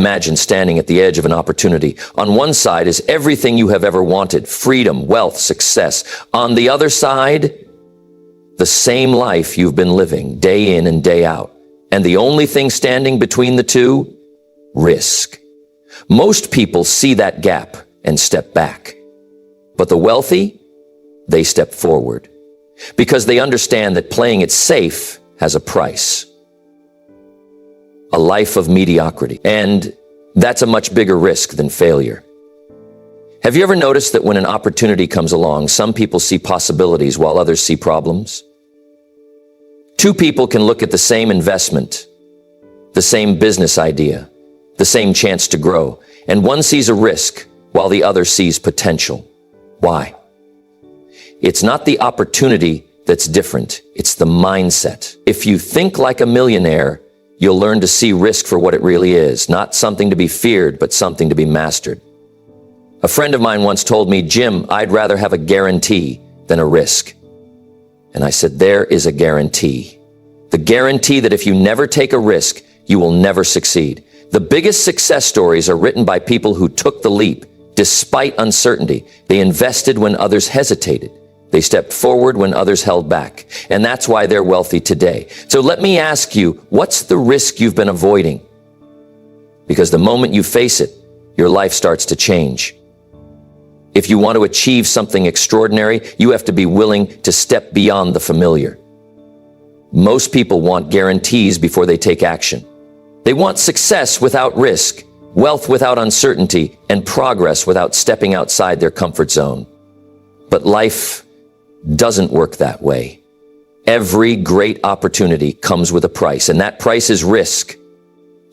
Imagine standing at the edge of an opportunity. On one side is everything you have ever wanted, freedom, wealth, success. On the other side, the same life you've been living day in and day out. And the only thing standing between the two? Risk. Most people see that gap and step back. But the wealthy, they step forward because they understand that playing it safe has a price. A life of mediocrity. And that's a much bigger risk than failure. Have you ever noticed that when an opportunity comes along, some people see possibilities while others see problems? Two people can look at the same investment, the same business idea, the same chance to grow, and one sees a risk while the other sees potential. Why? It's not the opportunity that's different, it's the mindset. If you think like a millionaire, you'll learn to see risk for what it really is, not something to be feared, but something to be mastered. A friend of mine once told me, "Jim, I'd rather have a guarantee than a risk." And I said, there is a guarantee. The guarantee that if you never take a risk, you will never succeed. The biggest success stories are written by people who took the leap despite uncertainty. They invested when others hesitated. They stepped forward when others held back. And that's why they're wealthy today. So let me ask you, what's the risk you've been avoiding? Because the moment you face it, your life starts to change. If you want to achieve something extraordinary, you have to be willing to step beyond the familiar. Most people want guarantees before they take action. They want success without risk, wealth without uncertainty, and progress without stepping outside their comfort zone. But life doesn't work that way. Every great opportunity comes with a price, and that price is risk.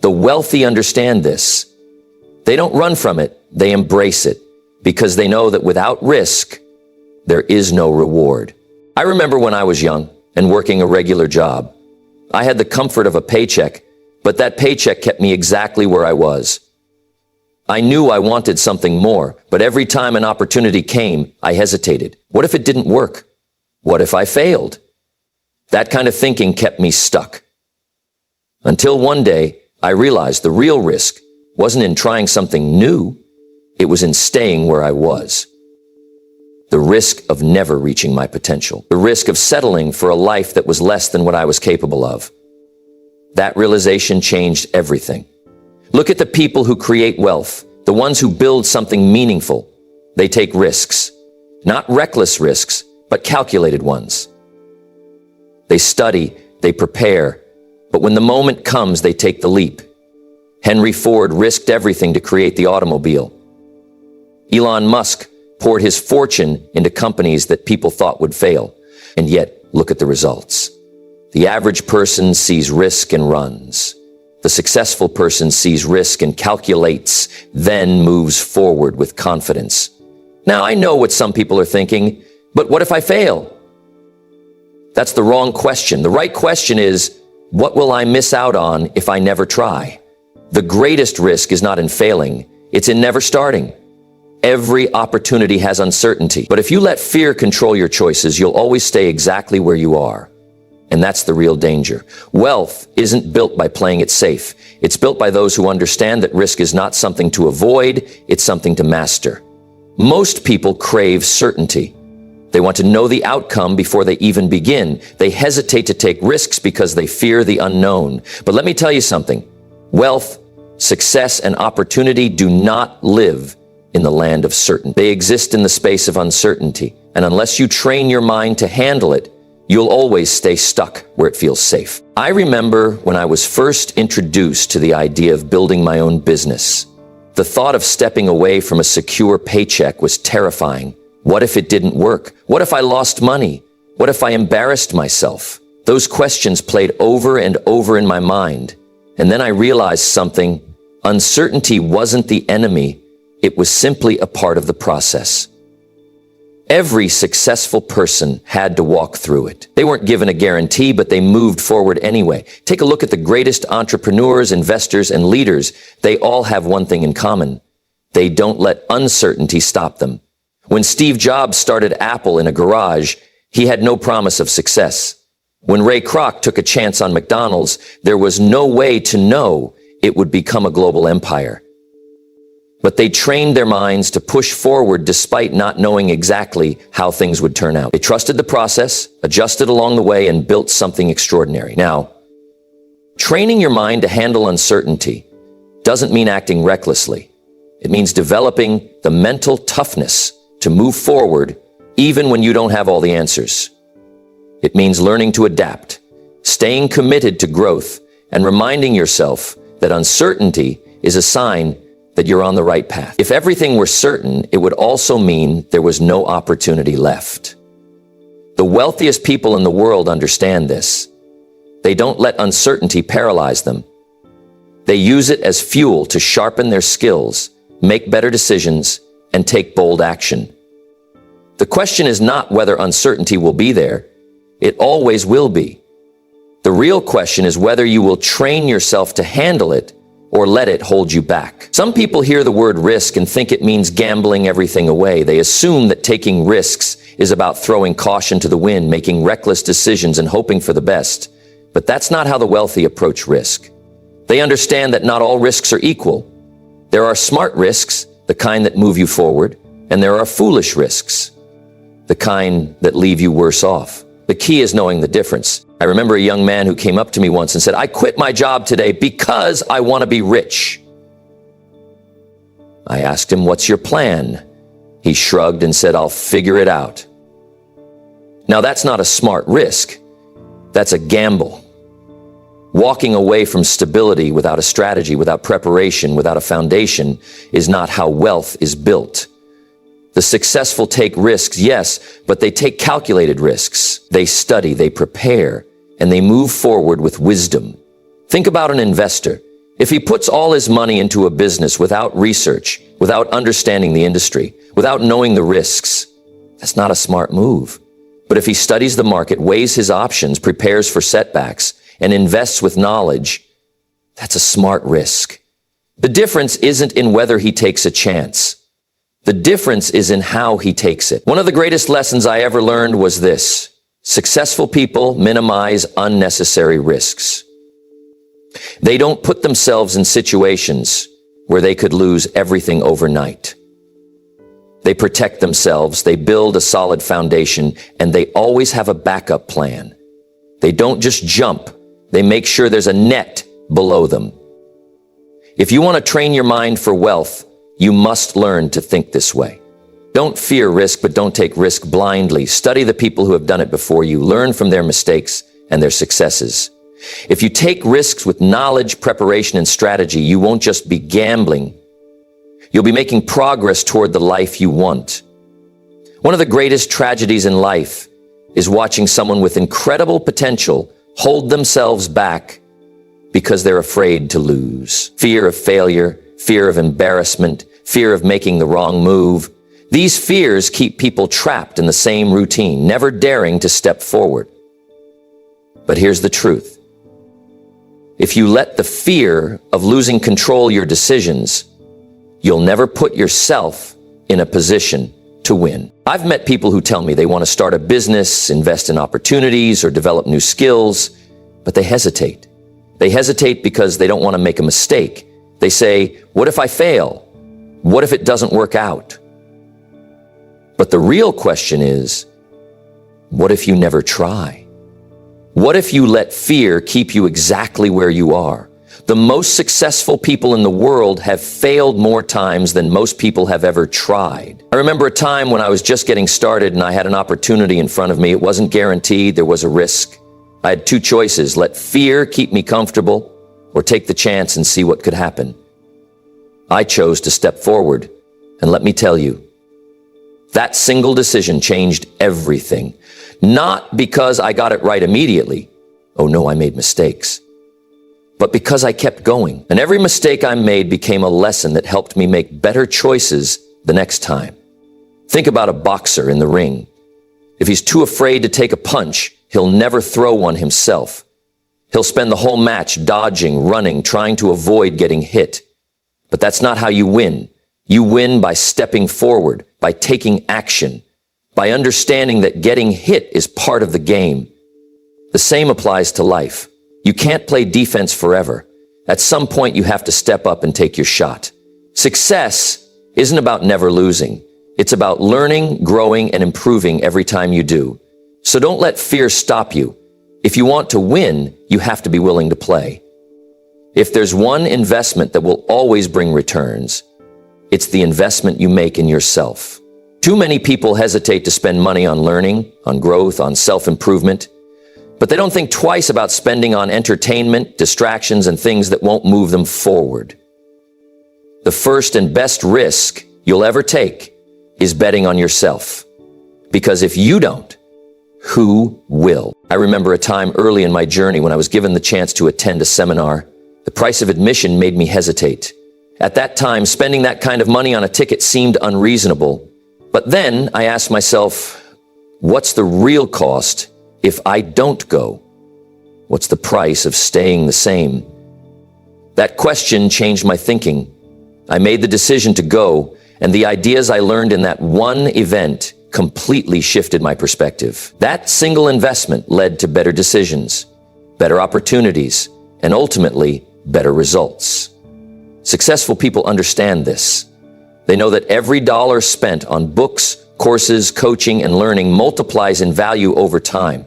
The wealthy understand this. They don't run from it, they embrace it, because they know that without risk, there is no reward. I remember when I was young and working a regular job. I had the comfort of a paycheck, but that paycheck kept me exactly where I was. I knew I wanted something more, but every time an opportunity came, I hesitated. What if it didn't work? What if I failed? That kind of thinking kept me stuck. Until one day, I realized the real risk wasn't in trying something new. It was in staying where I was. The risk of never reaching my potential. The risk of settling for a life that was less than what I was capable of. That realization changed everything. Look at the people who create wealth, the ones who build something meaningful. They take risks, not reckless risks, but calculated ones. They study, they prepare, but when the moment comes, they take the leap. Henry Ford risked everything to create the automobile. Elon Musk poured his fortune into companies that people thought would fail. And yet, look at the results. The average person sees risk and runs. The successful person sees risk and calculates, then moves forward with confidence. Now, I know what some people are thinking, but what if I fail? That's the wrong question. The right question is, what will I miss out on if I never try? The greatest risk is not in failing, it's in never starting. Every opportunity has uncertainty, but if you let fear control your choices, you'll always stay exactly where you are. And that's the real danger. Wealth isn't built by playing it safe. It's built by those who understand that risk is not something to avoid, it's something to master. Most people crave certainty. They want to know the outcome before they even begin. They hesitate to take risks because they fear the unknown. But let me tell you something. Wealth, success, and opportunity do not live in the land of certain. They exist in the space of uncertainty. And unless you train your mind to handle it, you'll always stay stuck where it feels safe. I remember when I was first introduced to the idea of building my own business. The thought of stepping away from a secure paycheck was terrifying. What if it didn't work? What if I lost money? What if I embarrassed myself? Those questions played over and over in my mind. And then I realized something. Uncertainty wasn't the enemy. It was simply a part of the process. Every successful person had to walk through it. They weren't given a guarantee, but they moved forward anyway. Take a look at the greatest entrepreneurs, investors, and leaders. They all have one thing in common. They don't let uncertainty stop them. When Steve Jobs started Apple in a garage, he had no promise of success. When Ray Kroc took a chance on McDonald's, there was no way to know it would become a global empire. But they trained their minds to push forward despite not knowing exactly how things would turn out. They trusted the process, adjusted along the way, and built something extraordinary. Now, training your mind to handle uncertainty doesn't mean acting recklessly. It means developing the mental toughness to move forward even when you don't have all the answers. It means learning to adapt, staying committed to growth, and reminding yourself that uncertainty is a sign that you're on the right path. If everything were certain, it would also mean there was no opportunity left. The wealthiest people in the world understand this. They don't let uncertainty paralyze them. They use it as fuel to sharpen their skills, make better decisions, and take bold action. The question is not whether uncertainty will be there. It always will be. The real question is whether you will train yourself to handle it or let it hold you back. Some people hear the word risk and think it means gambling everything away. They assume that taking risks is about throwing caution to the wind, making reckless decisions, and hoping for the best. But that's not how the wealthy approach risk. They understand that not all risks are equal. There are smart risks, the kind that move you forward, and there are foolish risks, the kind that leave you worse off. The key is knowing the difference. I remember a young man who came up to me once and said, "I quit my job today because I want to be rich." I asked him, "What's your plan?" He shrugged and said, "I'll figure it out." Now that's not a smart risk. That's a gamble. Walking away from stability without a strategy, without preparation, without a foundation is not how wealth is built. The successful take risks, yes, but they take calculated risks. They study, they prepare, and they move forward with wisdom. Think about an investor. If he puts all his money into a business without research, without understanding the industry, without knowing the risks, that's not a smart move. But if he studies the market, weighs his options, prepares for setbacks, and invests with knowledge, that's a smart risk. The difference isn't in whether he takes a chance. The difference is in how he takes it. One of the greatest lessons I ever learned was this: successful people minimize unnecessary risks. They don't put themselves in situations where they could lose everything overnight. They protect themselves, they build a solid foundation, and they always have a backup plan. They don't just jump, they make sure there's a net below them. If you want to train your mind for wealth, you must learn to think this way. Don't fear risk, but don't take risk blindly. Study the people who have done it before you. Learn from their mistakes and their successes. If you take risks with knowledge, preparation, and strategy, you won't just be gambling. You'll be making progress toward the life you want. One of the greatest tragedies in life is watching someone with incredible potential hold themselves back because they're afraid to lose. Fear of failure, fear of embarrassment, fear of making the wrong move. These fears keep people trapped in the same routine, never daring to step forward. But here's the truth. If you let the fear of losing control your decisions, you'll never put yourself in a position to win. I've met people who tell me they want to start a business, invest in opportunities, or develop new skills, but they hesitate. They hesitate because they don't want to make a mistake. They say, "What if I fail? What if it doesn't work out?" But the real question is, what if you never try? What if you let fear keep you exactly where you are? The most successful people in the world have failed more times than most people have ever tried. I remember a time when I was just getting started and I had an opportunity in front of me. It wasn't guaranteed, there was a risk. I had two choices: let fear keep me comfortable, or take the chance and see what could happen. I chose to step forward, and let me tell you, that single decision changed everything. Not because I got it right immediately. Oh no, I made mistakes. But because I kept going. And every mistake I made became a lesson that helped me make better choices the next time. Think about a boxer in the ring. If he's too afraid to take a punch, he'll never throw one himself. He'll spend the whole match dodging, running, trying to avoid getting hit. But that's not how you win. You win by stepping forward, by taking action, by understanding that getting hit is part of the game. The same applies to life. You can't play defense forever. At some point, you have to step up and take your shot. Success isn't about never losing. It's about learning, growing, and improving every time you do. So don't let fear stop you. If you want to win, you have to be willing to play. If there's one investment that will always bring returns, it's the investment you make in yourself. Too many people hesitate to spend money on learning, on growth, on self-improvement, but they don't think twice about spending on entertainment, distractions, and things that won't move them forward. The first and best risk you'll ever take is betting on yourself. Because if you don't, who will? I remember a time early in my journey when I was given the chance to attend a seminar. The price of admission made me hesitate. At that time, spending that kind of money on a ticket seemed unreasonable. But then I asked myself, what's the real cost if I don't go? What's the price of staying the same? That question changed my thinking. I made the decision to go, and the ideas I learned in that one event completely shifted my perspective. That single investment led to better decisions, better opportunities, and ultimately, better results. Successful people understand this. They know that every dollar spent on books, courses, coaching, and learning multiplies in value over time.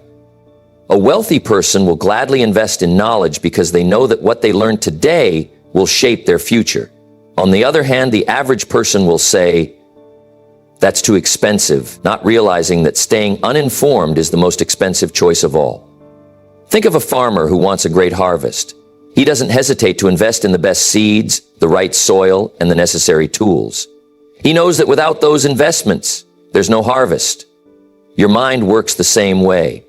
A wealthy person will gladly invest in knowledge because they know that what they learn today will shape their future. On the other hand, the average person will say, that's too expensive, not realizing that staying uninformed is the most expensive choice of all. Think of a farmer who wants a great harvest. He doesn't hesitate to invest in the best seeds, the right soil, and the necessary tools. He knows that without those investments, there's no harvest. Your mind works the same way.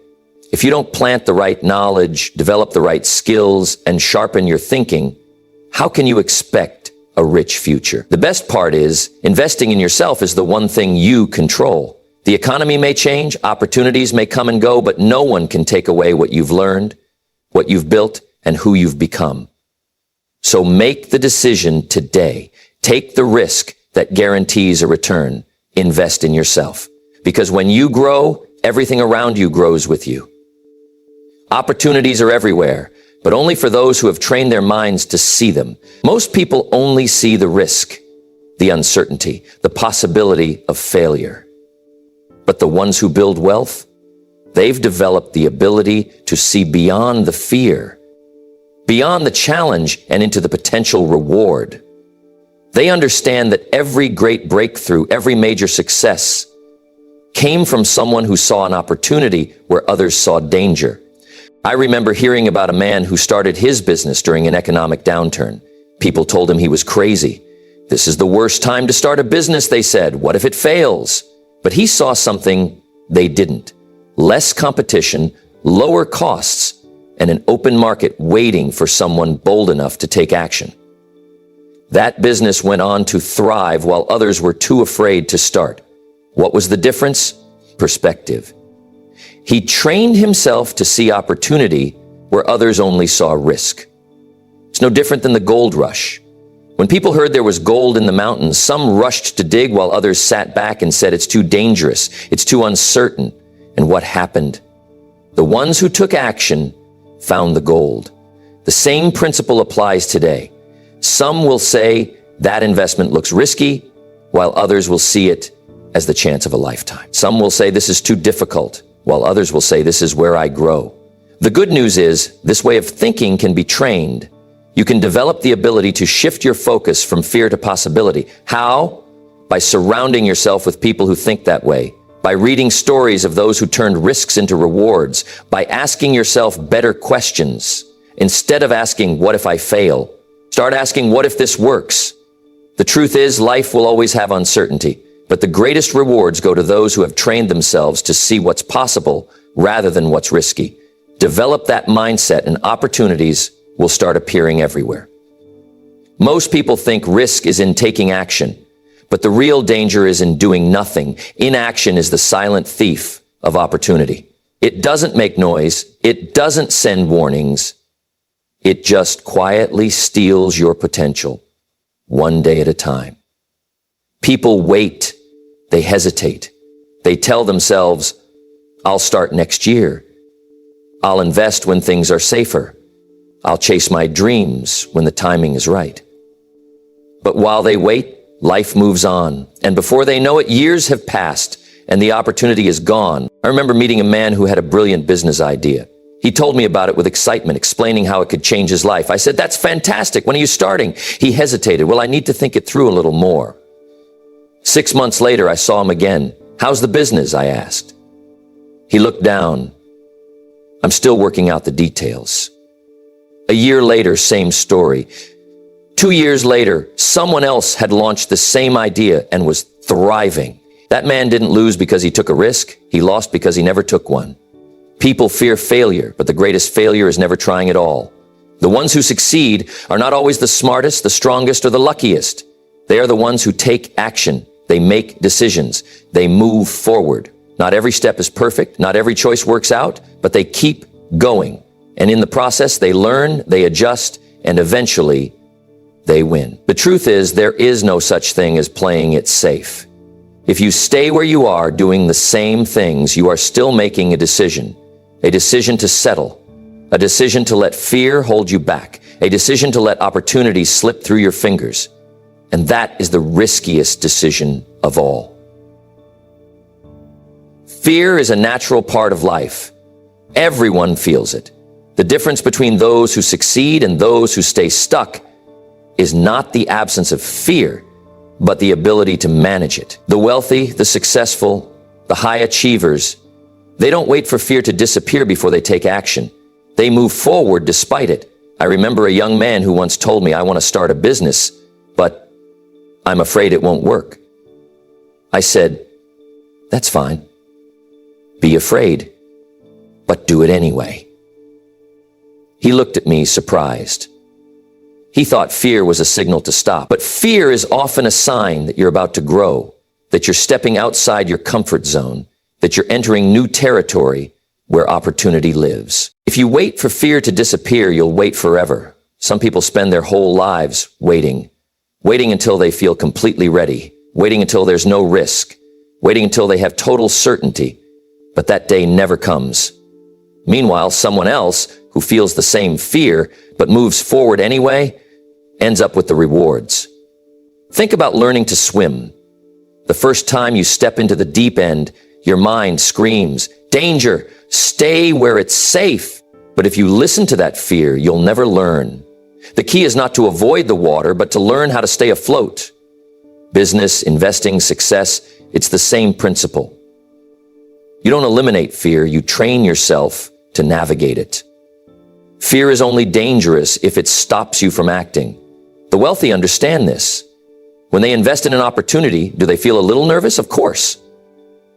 If you don't plant the right knowledge, develop the right skills, and sharpen your thinking, how can you expect a rich future? The best part is, investing in yourself is the one thing you control. The economy may change, opportunities may come and go, but no one can take away what you've learned, what you've built, and who you've become. So make the decision today. Take the risk that guarantees a return. Invest in yourself. Because when you grow, everything around you grows with you. Opportunities are everywhere, but only for those who have trained their minds to see them. Most people only see the risk, the uncertainty, the possibility of failure. But the ones who build wealth, they've developed the ability to see beyond the fear, beyond the challenge, and into the potential reward. They understand that every great breakthrough, every major success came from someone who saw an opportunity where others saw danger. I remember hearing about a man who started his business during an economic downturn. People told him he was crazy. This is the worst time to start a business, they said. What if it fails? But he saw something they didn't. Less competition, lower costs, and an open market waiting for someone bold enough to take action. That business went on to thrive while others were too afraid to start. What was the difference? Perspective. He trained himself to see opportunity where others only saw risk. It's no different than the gold rush. When people heard there was gold in the mountains, some rushed to dig while others sat back and said it's too dangerous, it's too uncertain. And what happened? The ones who took action found the gold. The same principle applies today. Some will say that investment looks risky, while others will see it as the chance of a lifetime. Some will say this is too difficult, while others will say this is where I grow. The good news is this way of thinking can be trained. You can develop the ability to shift your focus from fear to possibility. How? By surrounding yourself with people who think that way, by reading stories of those who turned risks into rewards, by asking yourself better questions. Instead of asking, what if I fail? Start asking, what if this works? The truth is, life will always have uncertainty, but the greatest rewards go to those who have trained themselves to see what's possible rather than what's risky. Develop that mindset and opportunities will start appearing everywhere. Most people think risk is in taking action, but the real danger is in doing nothing. Inaction is the silent thief of opportunity. It doesn't make noise. It doesn't send warnings. It just quietly steals your potential, one day at a time. People wait. They hesitate. They tell themselves, I'll start next year. I'll invest when things are safer. I'll chase my dreams when the timing is right. But while they wait, life moves on. And before they know it, years have passed and the opportunity is gone. I remember meeting a man who had a brilliant business idea. He told me about it with excitement, explaining how it could change his life. I said, "That's fantastic. When are you starting?" He hesitated. "Well, I need to think it through a little more." 6 months later, I saw him again. "How's the business?" I asked. He looked down. "I'm still working out the details." A year later, same story. 2 years later, someone else had launched the same idea and was thriving. That man didn't lose because he took a risk. He lost because he never took one. People fear failure, but the greatest failure is never trying at all. The ones who succeed are not always the smartest, the strongest, or the luckiest. They are the ones who take action. They make decisions. They move forward. Not every step is perfect. Not every choice works out, but they keep going. And in the process, they learn, they adjust, and eventually they win. The truth is, there is no such thing as playing it safe. If you stay where you are doing the same things, you are still making a decision to settle, a decision to let fear hold you back, a decision to let opportunities slip through your fingers. And that is the riskiest decision of all. Fear is a natural part of life. Everyone feels it. The difference between those who succeed and those who stay stuck is not the absence of fear, but the ability to manage it. The wealthy, the successful, the high achievers, they don't wait for fear to disappear before they take action. They move forward despite it. I remember a young man who once told me, "I want to start a business, but I'm afraid it won't work." I said, "That's fine. Be afraid, but do it anyway." He looked at me surprised. He thought fear was a signal to stop. But fear is often a sign that you're about to grow, that you're stepping outside your comfort zone, that you're entering new territory where opportunity lives. If you wait for fear to disappear, you'll wait forever. Some people spend their whole lives waiting until they feel completely ready, waiting until there's no risk, waiting until they have total certainty. But that day never comes. Meanwhile, someone else who feels the same fear but moves forward anyway ends up with the rewards. Think about learning to swim. The first time you step into the deep end, your mind screams, "Danger! Stay where it's safe." But if you listen to that fear, you'll never learn. The key is not to avoid the water, but to learn how to stay afloat. Business, investing, success, it's the same principle. You don't eliminate fear, you train yourself to navigate it. Fear is only dangerous if it stops you from acting. The wealthy understand this. When they invest in an opportunity, do they feel a little nervous? Of course.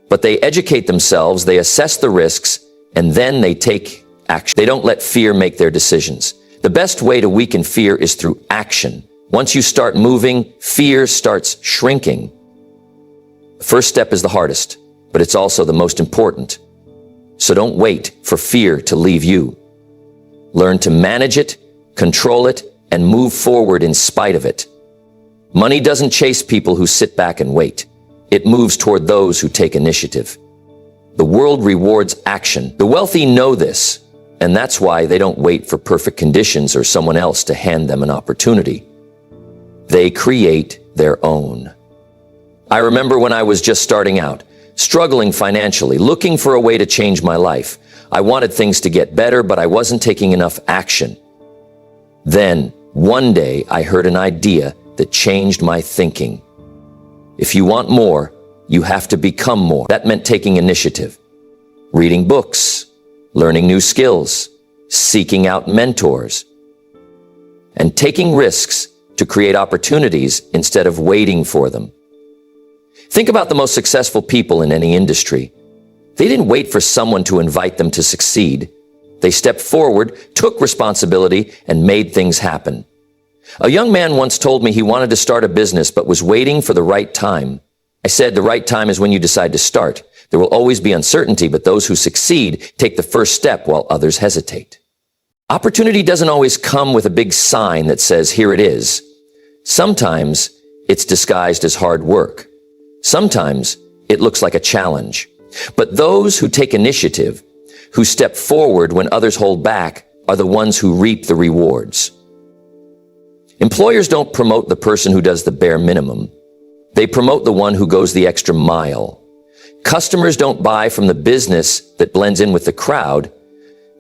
But they educate themselves, they assess the risks, and then they take action. They don't let fear make their decisions. The best way to weaken fear is through action. Once you start moving, fear starts shrinking. The first step is the hardest, but it's also the most important. So don't wait for fear to leave you. Learn to manage it, control it, and move forward in spite of it. Money doesn't chase people who sit back and wait. It moves toward those who take initiative. The world rewards action. The wealthy know this, and that's why they don't wait for perfect conditions or someone else to hand them an opportunity. They create their own. I remember when I was just starting out, struggling financially, looking for a way to change my life. I wanted things to get better, but I wasn't taking enough action. Then, one day, I heard an idea that changed my thinking. If you want more, you have to become more. That meant taking initiative, reading books, learning new skills, seeking out mentors, and taking risks to create opportunities instead of waiting for them. Think about the most successful people in any industry. They didn't wait for someone to invite them to succeed. They stepped forward, took responsibility, and made things happen. A young man once told me he wanted to start a business but was waiting for the right time. I said, the right time is when you decide to start. There will always be uncertainty, but those who succeed take the first step while others hesitate. Opportunity doesn't always come with a big sign that says, here it is. Sometimes it's disguised as hard work. Sometimes it looks like a challenge. But those who take initiative, who step forward when others hold back, are the ones who reap the rewards. Employers don't promote the person who does the bare minimum. They promote the one who goes the extra mile. Customers don't buy from the business that blends in with the crowd.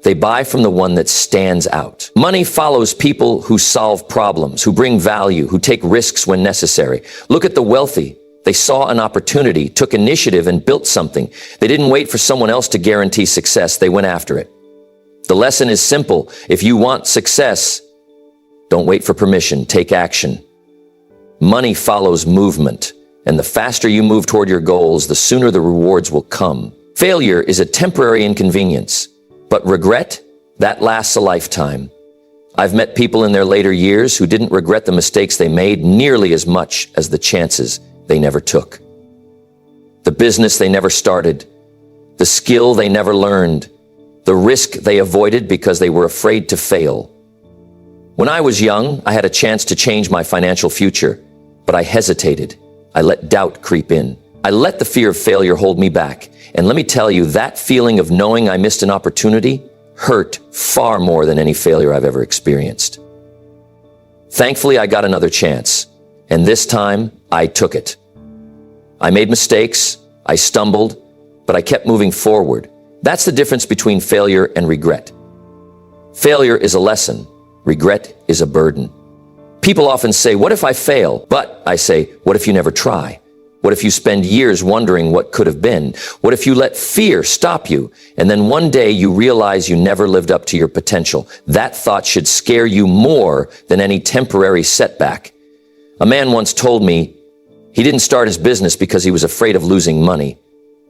They buy from the one that stands out. Money follows people who solve problems, who bring value, who take risks when necessary. Look at the wealthy. They saw an opportunity, took initiative, and built something. They didn't wait for someone else to guarantee success. They went after it. The lesson is simple. If you want success, don't wait for permission. Take action. Money follows movement, and the faster you move toward your goals, the sooner the rewards will come. Failure is a temporary inconvenience, but regret, that lasts a lifetime. I've met people in their later years who didn't regret the mistakes they made nearly as much as the chances they never took. The business they never started, the skill they never learned, the risk they avoided because they were afraid to fail. When I was young, I had a chance to change my financial future, but I hesitated. I let doubt creep in. I let the fear of failure hold me back. And let me tell you, that feeling of knowing I missed an opportunity hurt far more than any failure I've ever experienced. Thankfully, I got another chance, and this time I took it. I made mistakes, I stumbled, but I kept moving forward. That's the difference between failure and regret. Failure is a lesson. Regret is a burden. People often say, what if I fail? But I say, what if you never try? What if you spend years wondering what could have been? What if you let fear stop you, and then one day you realize you never lived up to your potential? That thought should scare you more than any temporary setback. A man once told me he didn't start his business because he was afraid of losing money.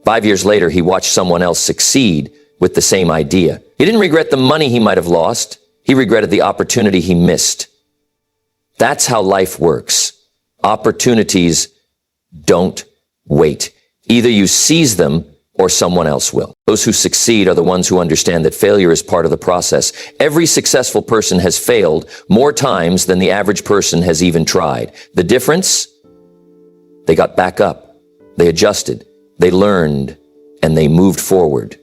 5 years later, he watched someone else succeed with the same idea. He didn't regret the money he might have lost. He regretted the opportunity he missed. That's how life works. Opportunities don't wait. Either you seize them or someone else will. Those who succeed are the ones who understand that failure is part of the process. Every successful person has failed more times than the average person has even tried. The difference? They got back up. They adjusted. They learned, and they moved forward.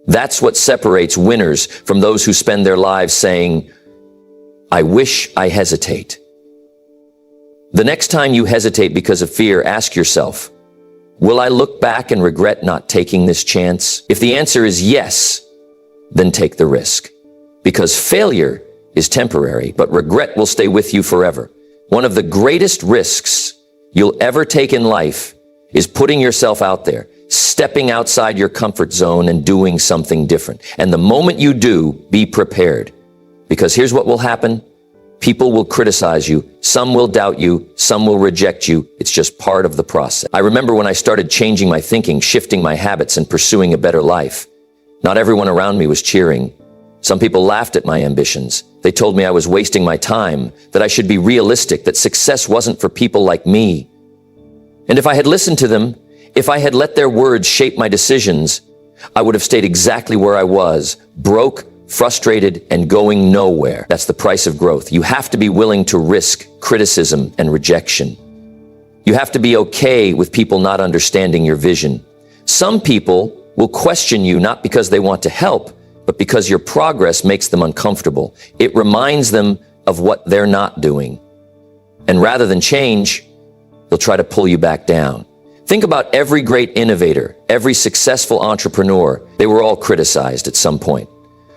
That's what separates winners from those who spend their lives saying, I wish I hesitate. The next time you hesitate because of fear, ask yourself, will I look back and regret not taking this chance? If the answer is yes, then take the risk. Because failure is temporary, but regret will stay with you forever. One of the greatest risks you'll ever take in life is putting yourself out there, stepping outside your comfort zone and doing something different. And the moment you do, be prepared. Because here's what will happen. People will criticize you. Some will doubt you. Some will reject you. It's just part of the process. I remember when I started changing my thinking, shifting my habits, and pursuing a better life. Not everyone around me was cheering. Some people laughed at my ambitions. They told me I was wasting my time, that I should be realistic, that success wasn't for people like me. And if I had listened to them, if I had let their words shape my decisions, I would have stayed exactly where I was, broke, frustrated, and going nowhere. That's the price of growth. You have to be willing to risk criticism and rejection. You have to be okay with people not understanding your vision. Some people will question you not because they want to help, but because your progress makes them uncomfortable. It reminds them of what they're not doing. And rather than change, they'll try to pull you back down. Think about every great innovator, every successful entrepreneur. They were all criticized at some point.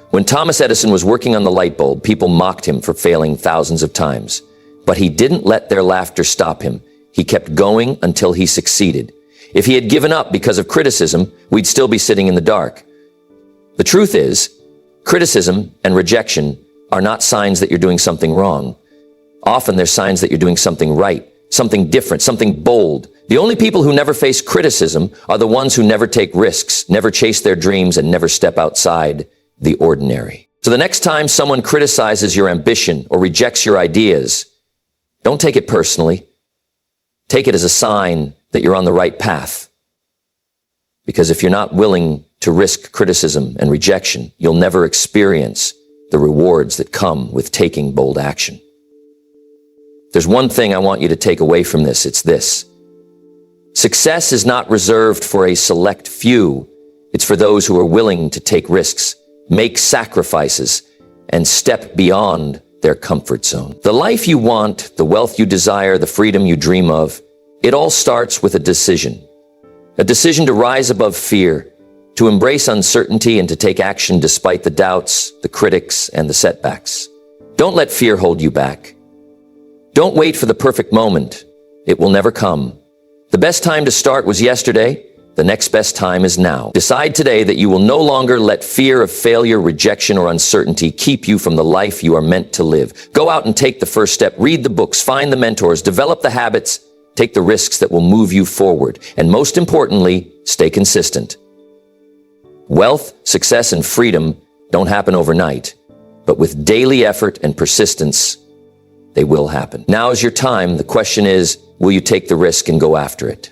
When Thomas Edison was working on the light bulb, people mocked him for failing thousands of times. But he didn't let their laughter stop him. He kept going until he succeeded. If he had given up because of criticism, we'd still be sitting in the dark. The truth is, criticism and rejection are not signs that you're doing something wrong. Often they're signs that you're doing something right, something different, something bold. The only people who never face criticism are the ones who never take risks, never chase their dreams, and never step outside the ordinary. So the next time someone criticizes your ambition or rejects your ideas, don't take it personally. Take it as a sign that you're on the right path. Because if you're not willing to risk criticism and rejection, you'll never experience the rewards that come with taking bold action. There's one thing I want you to take away from this. It's this. Success is not reserved for a select few. It's for those who are willing to take risks, make sacrifices, and step beyond their comfort zone. The life you want, the wealth you desire, the freedom you dream of, it all starts with a decision. A decision to rise above fear, to embrace uncertainty, and to take action despite the doubts, the critics, and the setbacks. Don't let fear hold you back. Don't wait for the perfect moment. It will never come. The best time to start was yesterday. The next best time is now. Decide today that you will no longer let fear of failure, rejection, or uncertainty keep you from the life you are meant to live. Go out and take the first step. Read the books, find the mentors, develop the habits, take the risks that will move you forward. And most importantly, stay consistent. Wealth, success, and freedom don't happen overnight, but with daily effort and persistence, they will happen. Now is your time. The question is, will you take the risk and go after it?